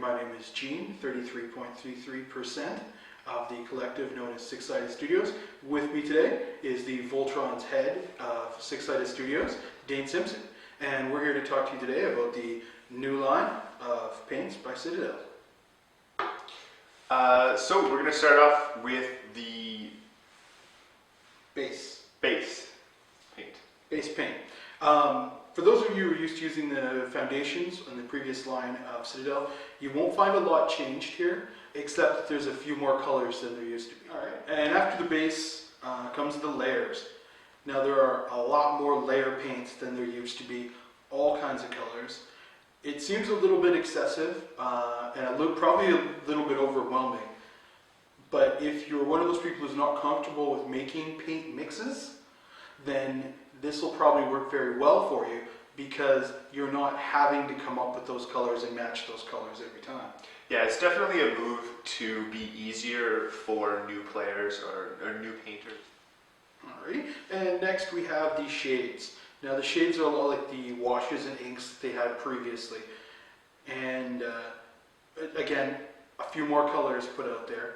my name is Gene, 33.33% of the collective known as Six-Sided Studios. With me today is the Voltron's head of Six-Sided Studios, Dane Simpson. And we're here to talk to you today about the new line of paints by Citadels. So we're going to start off with the Base paint. Base paint. For those of you who are used to using the foundations on the previous line of Citadel, you won't find a lot changed here, except that there's a few more colors than there used to be. All right. And after the base comes the layers. Now there are a lot more layer paints than there used to be, all kinds of colors. It seems a little bit excessive and probably a little bit overwhelming. But if you're one of those people who's not comfortable with making paint mixes, then this will probably work very well for you because you're not having to come up with those colors and match those colors every time. Yeah, it's definitely a move to be easier for new players or new painters. Alrighty, and next we have the shades. Now the shades are a lot like the washes and inks that they had previously. And again, a few more colors put out there.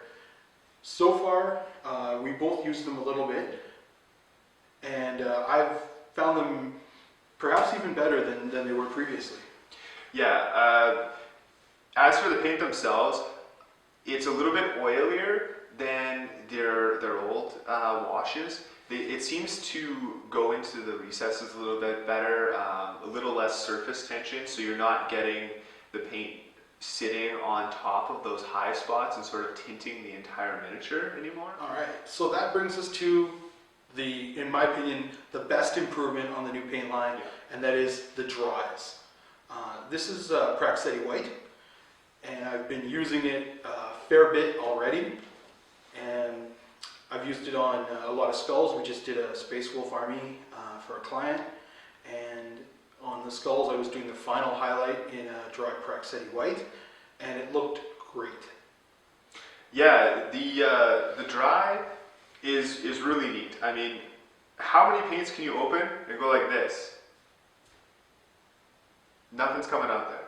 So far, we both used them a little bit. And I've found them perhaps even better than they were previously. Yeah, as for the paint themselves, it's a little bit oilier than their old washes. It seems to go into the recesses a little bit better, a little less surface tension, so you're not getting the paint sitting on top of those high spots and sort of tinting the entire miniature anymore. All right, so that brings us to in my opinion, the best improvement on the new paint line, and that is the dries. This is Praxetti White, and I've been using it a fair bit already, and I've used it on a lot of skulls. We just did a Space Wolf Army for a client, and on the skulls I was doing the final highlight in a dry Praxetti White, and it looked great. Yeah, the dry is really neat. I mean, how many paints can you open and go like this? Nothing's coming out there.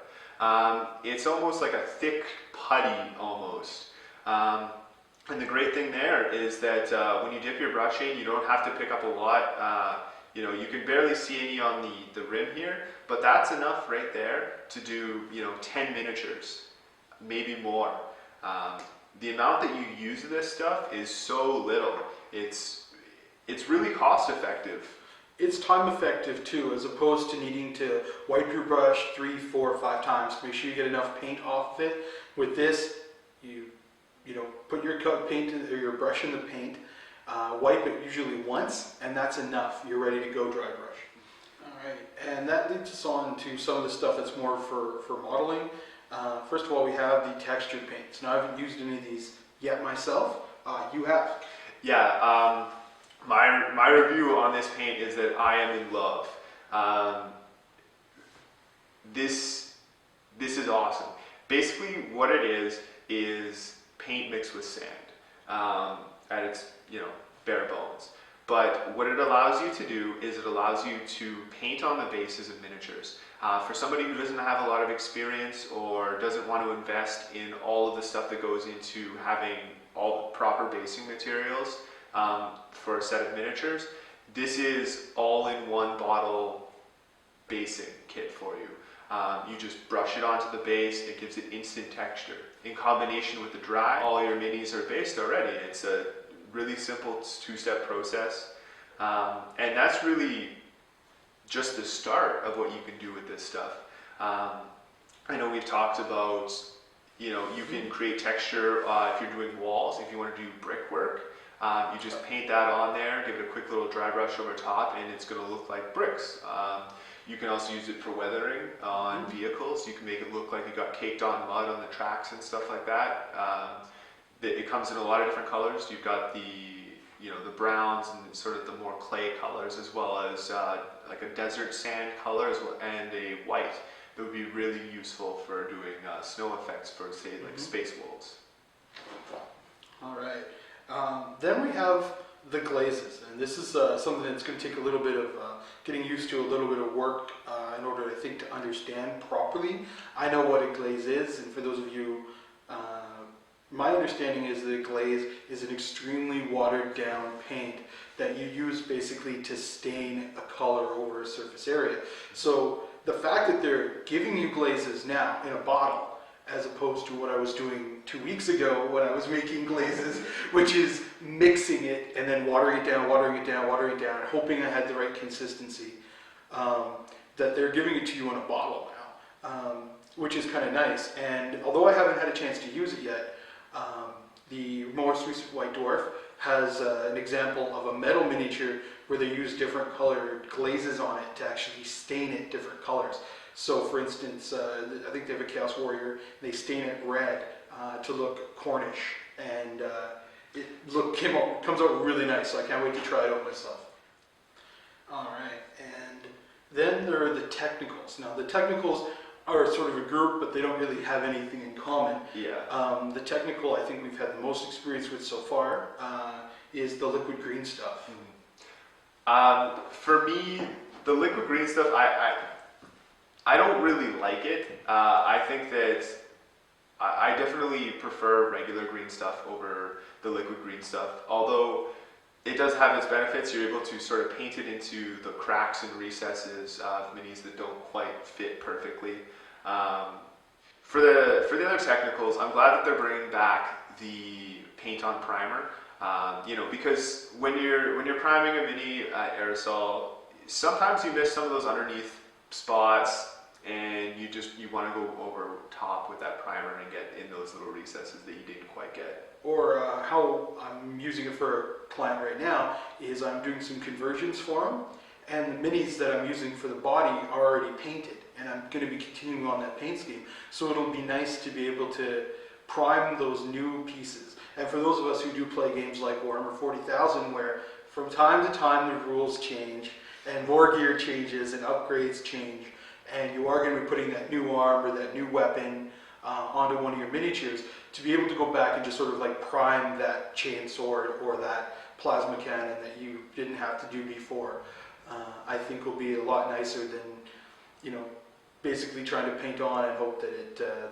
It's almost like a thick putty almost. And the great thing there is that when you dip your brush in, you don't have to pick up a lot. You can barely see any on the rim here, but that's enough right there to do 10 miniatures, maybe more. The amount that you use of this stuff is so little. It's really cost effective. It's time effective too, as opposed to needing to wipe your brush 3, 4, 5 times to make sure you get enough paint off of it. With this, you put your your brush in the paint, wipe it usually once, and that's enough. You're ready to go dry brush. All right, and that leads us on to some of the stuff that's more for modeling. First of all, we have the textured paints. Now, I haven't used any of these yet myself. You have. Yeah, my review on this paint is that I am in love. This is awesome. Basically, what it is paint mixed with sand at its bare bones. But what it allows you to do is it allows you to paint on the bases of miniatures. For somebody who doesn't have a lot of experience or doesn't want to invest in all of the stuff that goes into having all the proper basing materials for a set of miniatures, this is all-in-one bottle basing kit for you. You just brush it onto the base, it gives it instant texture. In combination with the dry, all your minis are based already. It's a really simple 2-step process, and that's really just the start of what you can do with this stuff. I know we've talked about, you can create texture if you're doing walls. If you want to do brickwork, you just paint that on there, give it a quick little dry brush over top, and it's going to look like bricks. You can also use it for weathering on vehicles. You can make it look like it got caked on mud on the tracks and stuff like that. It comes in a lot of different colors. You've got the browns and sort of the more clay colors, as well as like a desert sand color and a white. It would be really useful for doing snow effects for, say, like space wolves. All right. Then we have the glazes, and this is something that's going to take a little bit of getting used to, a little bit of work in order, I think, to understand properly. I know what a glaze is, and for those of you, my understanding is that a glaze is an extremely watered down paint that you use basically to stain a color over a surface area. So the fact that they're giving you glazes now in a bottle, as opposed to what I was doing 2 weeks ago when I was making glazes, which is mixing it and then watering it down, watering it down, watering it down, hoping I had the right consistency, that they're giving it to you in a bottle now, which is kind of nice. And although I haven't had a chance to use it yet, the most recent White Dwarf has an example of a metal miniature where they use different colored glazes on it to actually stain it different colors. So for instance, I think they have a Chaos Warrior, they stain it red to look Cornish, and it comes out really nice, so I can't wait to try it out myself. Alright, and then there are the technicals. Now the technicals are sort of a group, but they don't really have anything in common. Yeah. The technical I think we've had the most experience with so far is the liquid green stuff. For me, the liquid green stuff, I don't really like it. I think that I definitely prefer regular green stuff over the liquid green stuff. Although it does have its benefits, you're able to sort of paint it into the cracks and recesses of minis that don't quite fit perfectly. For the other technicals, I'm glad that they're bringing back the paint on primer. Because when you're priming a mini aerosol, sometimes you miss some of those underneath spots, and you want to go over top with that primer and get in those little recesses that you didn't quite get. Or how I'm using it for a client right now is I'm doing some conversions for them, and the minis that I'm using for the body are already painted, and I'm going to be continuing on that paint scheme. So it'll be nice to be able to prime those new pieces. And for those of us who do play games like Warhammer 40,000, where from time to time the rules change, and more gear changes and upgrades change, and you are going to be putting that new arm or that new weapon onto one of your miniatures, to be able to go back and just sort of like prime that chain sword or that plasma cannon that you didn't have to do before, I think will be a lot nicer than, basically trying to paint on and hope that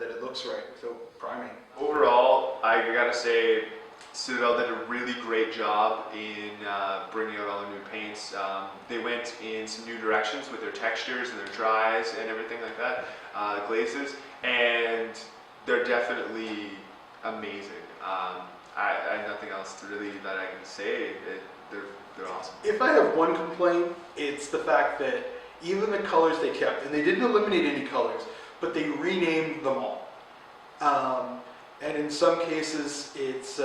it looks right without priming. Overall, I gotta say, Citadel did a really great job in bringing out all the new paints. They went in some new directions with their textures and their dries and everything like that, glazes, and they're definitely amazing. I have nothing else really that I can say. They're awesome. If I have one complaint, it's the fact that even the colors they kept, and they didn't eliminate any colors, but they renamed them all. And in some cases, it's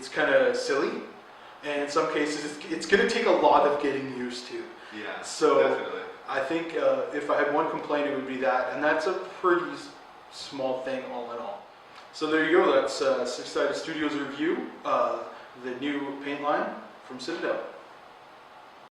kind of silly, and in some cases, it's going to take a lot of getting used to. Yeah, so definitely. I think if I had one complaint, it would be that, and that's a pretty small thing all in all. So there you go. That's Six Sided Studios review, the new paint line from Citadel.